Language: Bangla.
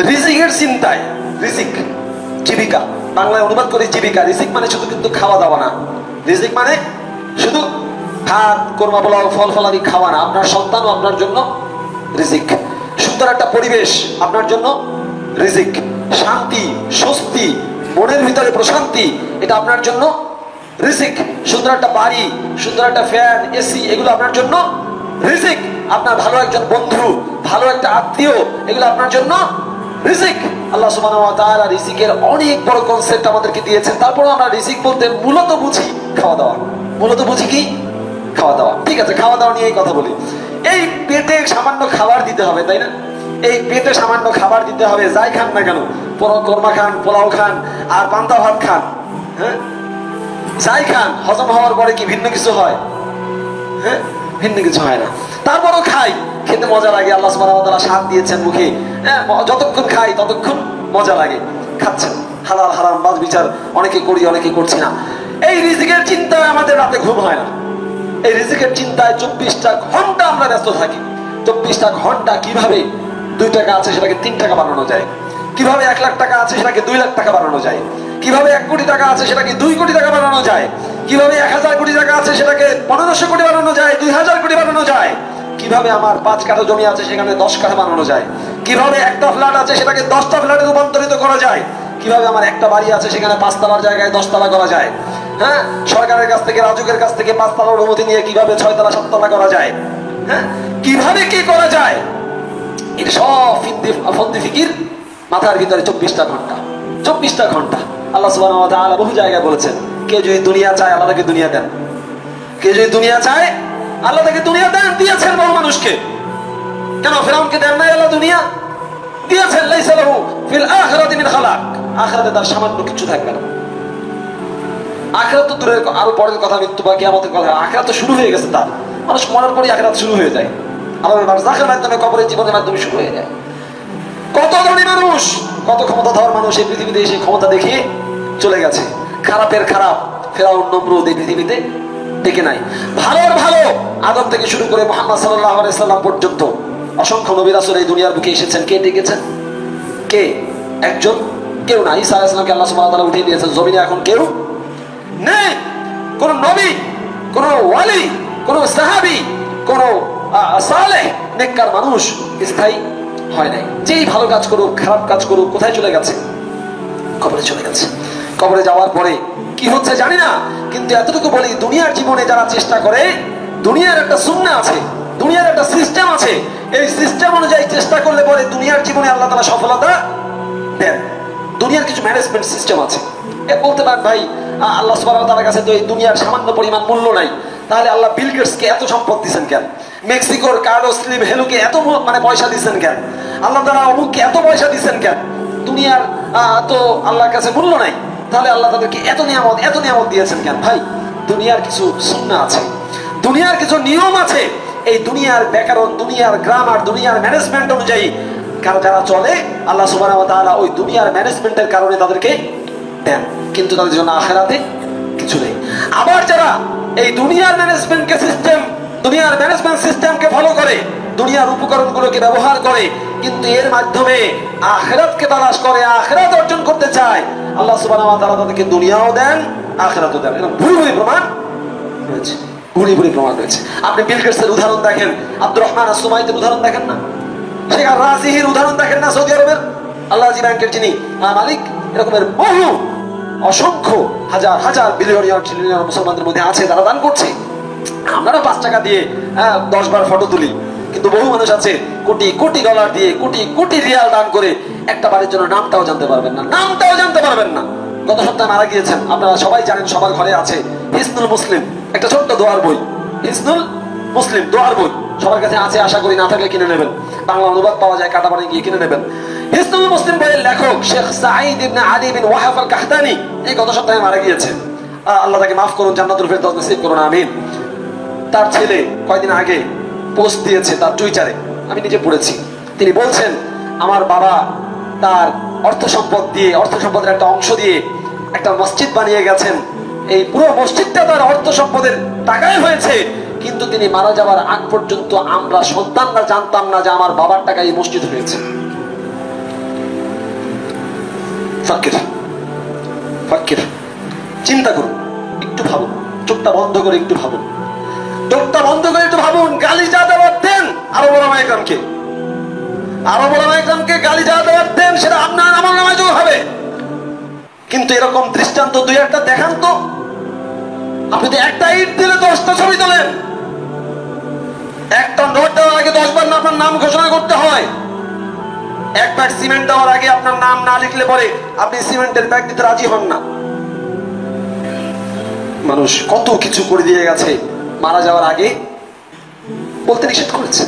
রিজিকের চিন্তায়, রিজিক জীবিকা, বাংলায় অনুবাদ করে জীবিকা। রিজিক মানে শুধু কিন্তু খাওয়া দাওয়া না, রিজিক মানে শুধু ভাত কোরমা পোলাও ফল ফলাদি খাওয়া না। আপনার সন্তানও আপনার জন্য রিজিক। সুন্দর একটা পরিবেশ আপনার জন্য রিজিক। শান্তি, স্বস্তি, মনের ভিতরে প্রশান্তি, এটা আপনার জন্য রিজিক। সুন্দর একটা বাড়ি, সুন্দর একটা ফ্যান, এসি, এগুলো আপনার জন্য রিজিক। আপনার ভালো একজন বন্ধু, ভালো একটা আত্মীয়, এগুলো আপনার জন্য রিজিক। আল্লাহ সুবহানাহু ওয়া তাআলা রিজিকের অনেক বড় কনসেপ্ট আমাদেরকে দিয়েছেন। তারপর আমরা রিজিক বলতে মূলত বুঝি খাওয়া দাওয়া। মূলত বুঝি কি? খাওয়া দাওয়া। ঠিক আছে, খাওয়া দাওয়া নিয়েই কথা বলি। এই পেটে সামান্য খাবার দিতে হবে, তাই না? এই পেটে সামান্য খাবার দিতে হবে, যাই খান না কেন, কোরমা খান, পোলাও খান, আর পান্তা ভাত খান, হ্যাঁ যাই খান, হজম হওয়ার পরে কি ভিন্ন কিছু হয়? হ্যাঁ, ভিন্ন কিছু হয় না। তারপরও খাই, খেতে মজা লাগে। আল্লাহ সুবহানাহু ওয়া তাআলা স্বাদ দিয়েছেন মুখে, হ্যাঁ, যতক্ষণ খাই ততক্ষণ মজা লাগে। খাচ্ছেন, হালাল হারাম বাদ বিচার অনেকে করি, অনেকে করছি না। এই রিজিকের চিন্তায় আমাদের রাতে ঘুম হয় না। এই রিজিকের চিন্তায় 24টা ঘন্টা আমরা ব্যস্ত থাকি। 24টা ঘন্টা কিভাবে 2 টাকা আছে সেটাকে 3 টাকা বানানো যায়, কিভাবে 1 লাখ টাকা আছে সেটাকে 2 লাখ টাকা বানানো যায়, কিভাবে 1 কোটি টাকা আছে সেটাকে 2 কোটি টাকা বানানো যায়, কিভাবে 1000 কোটি টাকা আছে সেটাকে 1500 কোটি বানানো যায়, 2000 কোটি বানানো যায়, কিভাবে আমার 5 কাঠা জমি আছে সেখানে 10 কাঠা বানানো যায়, কিভাবে একটা ফ্ল্যাট আছে সেটাকে 10টা ফ্ল্যাটে রূপান্তরিত করা যায়, কিভাবে আমার একটা বাড়ি আছে সেখানে 5 তলার জায়গায় 10 তলা করা যায়। হ্যাঁ, সরকারের কাছ থেকে, রাজুকের কাছ থেকে 5 তলার অনুমতি নিয়ে কিভাবে 6 তলা 7 তলা করা যায়, হ্যাঁ, কিভাবে কি করা যায়, এটা সব ফন্দি ফিকির মাথার ভিতরে। 24টা ঘন্টা, 24টা ঘন্টা। আল্লাহ সুবহানাহু ওয়া তাআলা বহু জায়গায় বলেছেন, কে যদি দুনিয়া চায় আল্লাহ তাকে দুনিয়া দেন, কে যদি দুনিয়া চায় আল্লাহ তাকে দুনিয়া দেন। দিয়েছেন বহু মানুষকে, কেন ফিরআউনকে দেন নাই আল্লাহ দুনিয়া? দিয়েছেন। লাইসা লাহু ফিল আখিরাতি মিন খালাক, আখিরাতে তার সামান্য কিছু থাকবে না। আখিরাত তো দূরের, আরো পরের কথা, মৃত্যু বা কিয়ামতের কথা। আখিরাত তো শুরু হয়ে গেছে তার। মানুষ মরার পরই আখিরাত শুরু হয়ে যায়। আল্লাহর বারযাখের মাধ্যমে, কবরের জীবনের মাধ্যমে শুরু হয়ে যায়। কত ধনী মানুষ, কত ক্ষমতাধর মানুষ এই পৃথিবীতে এসে ক্ষমতা দেখিয়ে চলে গেছে। খারাপের খারাপ ফিরআউন, নমরুদ এই পৃথিবীতে দেখে নাই। ভালোর ভালো আদম থেকে শুরু করে মুহাম্মদ সাল্লাল্লাহু আলাইহি সাল্লাম পর্যন্ত অসংখ্য নবী রাসূল এই দুনিয়ার বুকে এসেছেন। কে ডেকেছেন? কে? একজন, কেউ না। ঈসা আলাইহিস সালামকে আল্লাহ সুবহানাহু ওয়া তাআলা উঠিয়ে দিয়েছেন। জমিনে এখন কেউ নেই। কোন নবী, কোন ওয়ালি, কোন সাহাবী, কোন সালেহ নেককার মানুষ স্থায়ী হয় নাই। যেই ভালো কাজ করুক, খারাপ কাজ করুক, কোথায় চলে গেছে? কবরে চলে গেছে। কবরে যাওয়ার পরে কি হচ্ছে জানি না, কিন্তু এতটুকু বলি, দুনিয়ার জীবনে যারা চেষ্টা করে, দুনিয়ার একটা সুন্নাহ আছে, দুনিয়ার একটা সিস্টেম আছে। এই সিস্টেম অনুযায়ী চেষ্টা করলে পরে দুনিয়ার জীবনে আল্লাহ তাআলা সফলতা দেন। দুনিয়ার কিছু ম্যানেজমেন্ট সিস্টেম আছে। এ বলতে পারেন, ভাই আল্লাহ সুবহানাহু ওয়া তাআলার কাছে তো এই দুনিয়ার সামান্য পরিমাণ মূল্য নাই, তাহলে আল্লাহ বিল গেটসকে এত সম্পদ দিয়েছেন কেন? মেক্সিকোর কার্লোস স্লিম হেলুকে এত মানে পয়সা দিয়েছেন কেন? আল্লাহ তাআলা অমুককে এত পয়সা দিয়েছেন কেন? দুনিয়ার তো আল্লাহর কাছে মূল্য নাই, তাহলে আল্লাহ তাদেরকে এত নিয়ামত দিয়েছেন কেন? ভাই, দুনিয়ার কিছু সুন্নাহ আছে, দুনিয়ার কিছু নিয়ম আছে। এই দুনিয়ার ব্যাকরণ, দুনিয়ার গ্রামার, দুনিয়ার ম্যানেজমেন্ট অনুযায়ী যারা চলে, আল্লাহ সুবহানাহু ওয়া তাআলা ওই দুনিয়ার ম্যানেজমেন্টের কারণে তাদেরকে দেন, কিন্তু তাদের জন্য আখিরাতে কিছু নেই। আবার যারা এই দুনিয়ার ম্যানেজমেন্টকে সিস্টেম, দুনিয়ার ম্যানেজমেন্ট সিস্টেমকে ফলো করে, দুনিয়ার উপকরণগুলোকে ব্যবহার করে, কিন্তু এর মাধ্যমে আখিরাতকে তালাশ করে, আখিরাত অর্জন করতে চায়, আল্লাহ সুবহানাহু ওয়া তাআলা তাদেরকে দুনিয়াও দেন, আখিরাতও দেন। এরকম ভুরি ভুরি প্রমাণ রয়েছে, ভুরি ভুরি প্রমাণ রয়েছে। আপনি বিল গেটসের উদাহরণ দেখেন, আব্দুর রহমান আস-সুমাইতের উদাহরণ দেখেন না, শেখ রাজিহির উদাহরণ দেখেন না, সৌদি আরবের আল্লাহজি ব্যাংকের যিনি মালিক, এরকমের বহু অসংখ্য হাজার হাজার বিলিয়নিয়ার মুসলমানদের মধ্যে আছে, তারা দান করছে। আমরা 5 টাকা দিয়ে 10 বার ফটো তুলি, কিন্তু বহু মানুষ আছে কোটি কোটি ডলার দিয়ে, কোটি কোটি রিয়াল দান করে একটা বাড়ির জন্য নামটাও জানতে পারবেন না, নামটাও জানতে পারবেন না। গত সপ্তাহে মারা গিয়েছেন, আপনারা সবাই জানেন, সবার ঘরে আছে হিসনুল মুসলিম, একটা ছোট্ট দোয়ার বই। হিসনুল মুসলিম দোয়ার বই সবার কাছে আছে, আশা করি। না থাকলে কিনে নেবেন, বাংলা অনুবাদ পাওয়া যায়, কাটাবাড়ি গিয়ে কিনে নেবেন। হিসনুল মুসলিম বইয়ের লেখক শেখ সাঈদ ইবনে আলী বিন ওয়াহাব আল কাহতানি এই গত সপ্তাহে মারা গিয়েছেন। আল্লাহ তাকে মাফ করুন, জান্নাতুল ফেরদাউস নসিব করুন, আমিন। তার ছেলে কয়েকদিন আগে পোস্ট দিয়েছে তার টুইটারে, আমি নিজে পড়েছি। তিনি বলছেন, আমার বাবা তার অর্থ সম্পদের একটা অংশ দিয়ে একটা মসজিদ বানিয়ে গেছেন। এই পুরো মসজিদটা তার অর্থ সম্পদের টাকায় হয়েছে, কিন্তু তিনি মারা যাওয়ার আগ পর্যন্ত আমরা সন্তানরা জানতাম না যে আমার বাবার টাকায় এই মসজিদ হয়েছে। ফাকির ফাকির। চিন্তা করুন, একটু ভাবুন, চোখটা বন্ধ করে একটু ভাবুন, চোখটা বন্ধ করে একটু ভাবুন। গালি যা দেওয়ার দেন আরো ওলামা ইকরামকে, আরো ওলামা ইকরামকে গালি যা দেওয়ার দেন সেটা আপনার আমার নামায় যোগ হবে। কিন্তু এরকম দৃষ্টান্ত দুই একটা দেখান তো। আপনি তো একটা ইট দিলে 10টা ছবি তোলেন, একটা নোট দেওয়ার আগে 10 বার না আপনার নাম ঘোষণা করতে হয়। এক ব্যাগ সিমেন্ট দেওয়ার আগে আপনার নাম না লিখলে পরে আপনি সিমেন্টের ব্যাগ দিতে রাজি হন না। মানুষ কত কিছু করে দিয়ে গেছে, মারা যাওয়ার আগে বলতে নিষেধ করেছে।